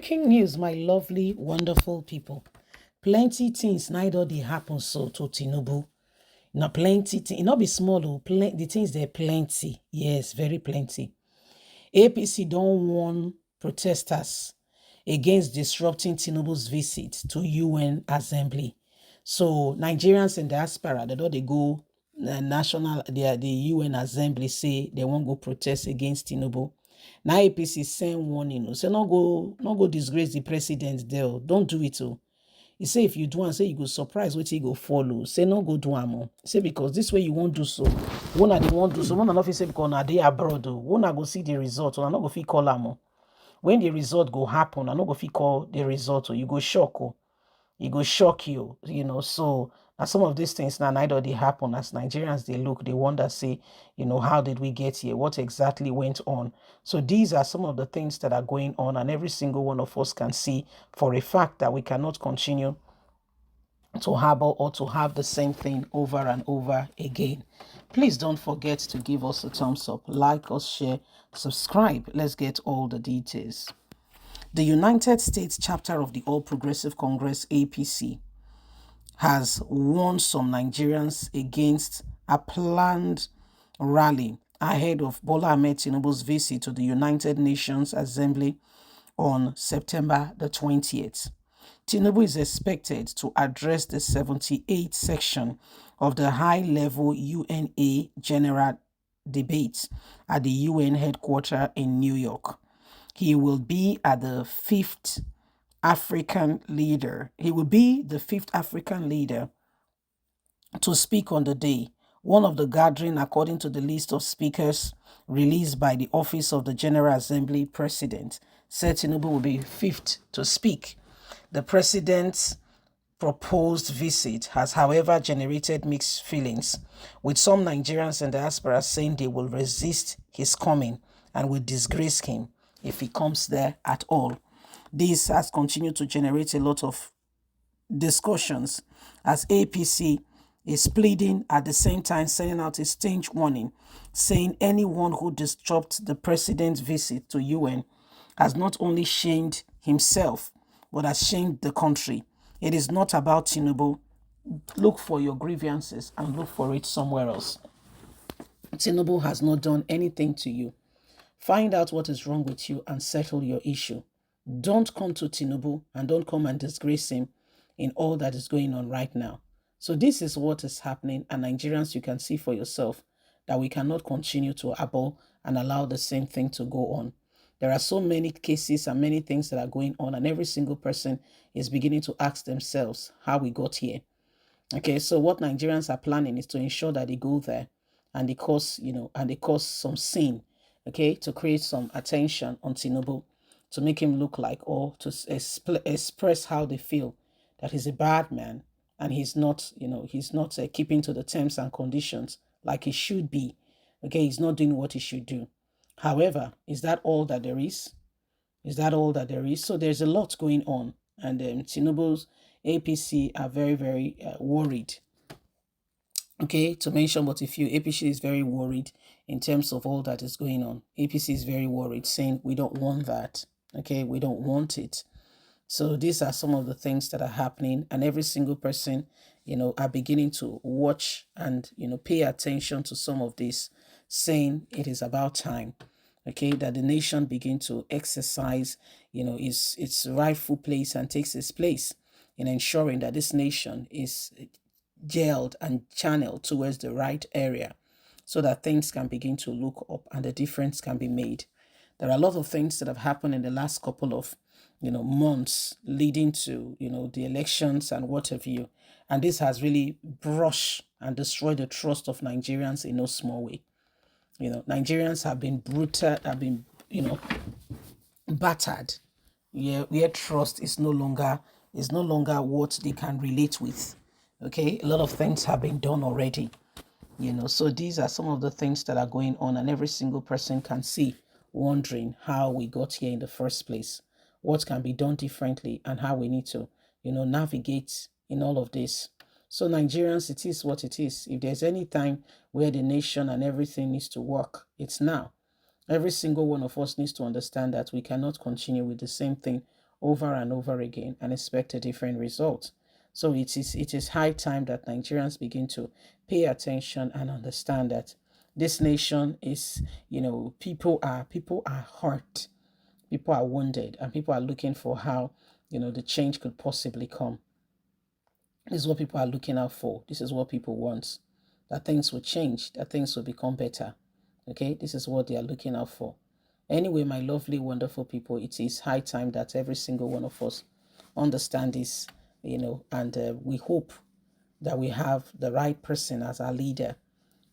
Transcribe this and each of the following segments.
Breaking news, my lovely, wonderful people. Plenty things neither they happen so to Tinubu. Not plenty things. Not be small, the things they're plenty. Yes, very plenty. APC don't want protesters against disrupting Tinubu's visit to UN Assembly. So Nigerians in diaspora, they don't they go national the UN Assembly say they won't go protest against Tinubu. Now APC send warning. Say no go disgrace the president there. Don't do it. He say if you do and say you go surprise what he go follow. Say no go do am. Say because this way you won't do so. One they won't do so. One not say because na they abroad. One go see the result. One not go fit call am. When the result go happen, I not go fit call the result. You go shock. It go shock you, So some of these things now neither they happen as Nigerians they look, they wonder, say, how did we get here? What exactly went on? So these are some of the things that are going on, and every single one of us can see for a fact that we cannot continue to harbor or to have the same thing over and over again. Please don't forget to give us a thumbs up, like us, share, subscribe. Let's get all the details. The United States chapter of the All Progressive Congress, APC, has warned some Nigerians against a planned rally ahead of Bola Ahmed Tinubu's visit to the United Nations Assembly on September the 20th. Tinubu is expected to address the 78th section of the high-level UNA General Debate at the UN headquarters in New York. He will be the fifth African leader to speak on the day. One of the gathering, according to the list of speakers released by the Office of the General Assembly President, said Tinubu will be fifth to speak. The president's proposed visit has, however, generated mixed feelings, with some Nigerians and diaspora saying they will resist his coming and will disgrace him if he comes there at all. This has continued to generate a lot of discussions as APC is pleading at the same time sending out a strange warning saying anyone who disrupts the president's visit to UN has not only shamed himself but has shamed the country. It is not about Tinubu. Look for your grievances and look for it somewhere else. Tinubu has not done anything to you. Find out what is wrong with you and settle your issue. Don't come to Tinubu and don't come and disgrace him in all that is going on right now. So this is what is happening, and Nigerians, you can see for yourself that we cannot continue to abhor and allow the same thing to go on. There are so many cases and many things that are going on, and every single person is beginning to ask themselves how we got here. Okay, so what Nigerians are planning is to ensure that they go there and they cause, some sin, okay, to create some attention on Tinubu, to make him look like, or to express how they feel that he's a bad man and he's not keeping to the terms and conditions like he should be. Okay, he's not doing what he should do. However, is that all that there is? Is that all that there is? So there's a lot going on, and Tinubu's APC are very, very worried. Okay, to mention but a few, APC is very worried in terms of all that is going on. APC is very worried, saying we don't want that. Okay, we don't want it. So these are some of the things that are happening, and every single person, are beginning to watch and, pay attention to some of this, saying it is about time, okay, that the nation begin to exercise, its rightful place and takes its place in ensuring that this nation is gelled and channeled towards the right area so that things can begin to look up and the difference can be made. There are a lot of things that have happened in the last couple of months leading to the elections and what have you, and this has really brushed and destroyed the trust of Nigerians in no small way. Nigerians have been brutal, have been battered, where trust is no longer what they can relate with. Okay, a lot of things have been done already. So these are some of the things that are going on, and every single person can see, wondering how we got here in the first place, what can be done differently, and how we need to, navigate in all of this. So Nigerians, it is what it is. If there's any time where the nation and everything needs to work, it's now. Every single one of us needs to understand that we cannot continue with the same thing over and over again and expect a different result. So it is high time that Nigerians begin to pay attention and understand that this nation is, people are hurt, people are wounded, and people are looking for how, the change could possibly come. This is what people are looking out for. This is what people want. That things will change, that things will become better. Okay, this is what they are looking out for. Anyway, my lovely, wonderful people, it is high time that every single one of us understand this, and we hope that we have the right person as our leader,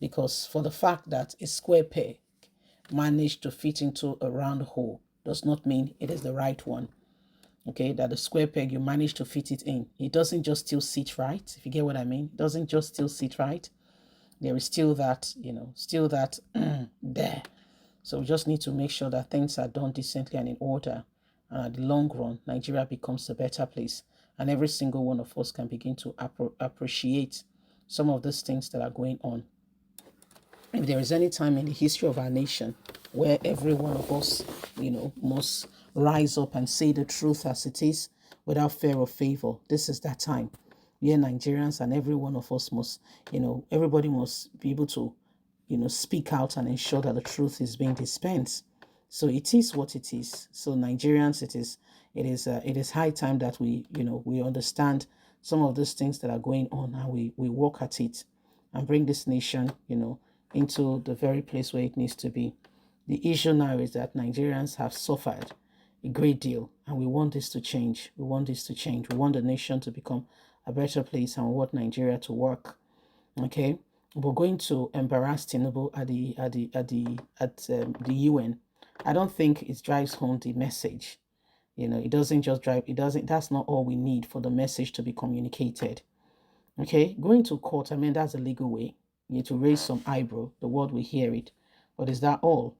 because for the fact that a square peg managed to fit into a round hole does not mean it is the right one. Okay, that the square peg, you manage to fit it in, it doesn't just still sit right, if you get what I mean. It doesn't just still sit right. There is still that, still that there. So we just need to make sure that things are done decently and in order. And at the long run, Nigeria becomes a better place. And every single one of us can begin to appreciate some of those things that are going on. If there is any time in the history of our nation where every one of us, must rise up and say the truth as it is without fear or favor, this is that time. We are Nigerians, and every one of us must, everybody must be able to, speak out and ensure that the truth is being dispensed. So it is what it is. So Nigerians, it is high time that we understand some of those things that are going on, and we work at it and bring this nation, into the very place where it needs to be. The issue now is that Nigerians have suffered a great deal, and we want this to change. We want this to change. We want the nation to become a better place, and we want Nigeria to work. Okay, we're going to embarrass Tinubu at the UN. I don't think it drives home the message. It doesn't just drive. It doesn't. That's not all we need for the message to be communicated. Okay, going to court, I mean, that's a legal way. You need to raise some eyebrow. The world will hear it. But is that all?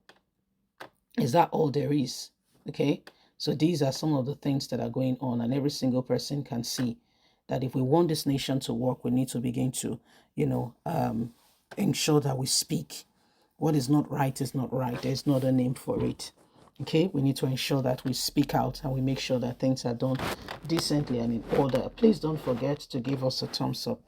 Is that all there is? Okay, so these are some of the things that are going on, and every single person can see that if we want this nation to work, we need to begin to, ensure that we speak. What is not right is not right. There's not a name for it. Okay, we need to ensure that we speak out and we make sure that things are done decently and in order. Please don't forget to give us a thumbs up,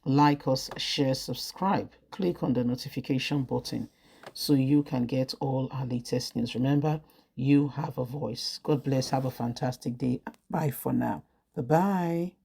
like us, share, subscribe, click on the notification button so you can get all our latest news. Remember, you have a voice. God bless. Have a fantastic day. Bye for now. Bye-bye.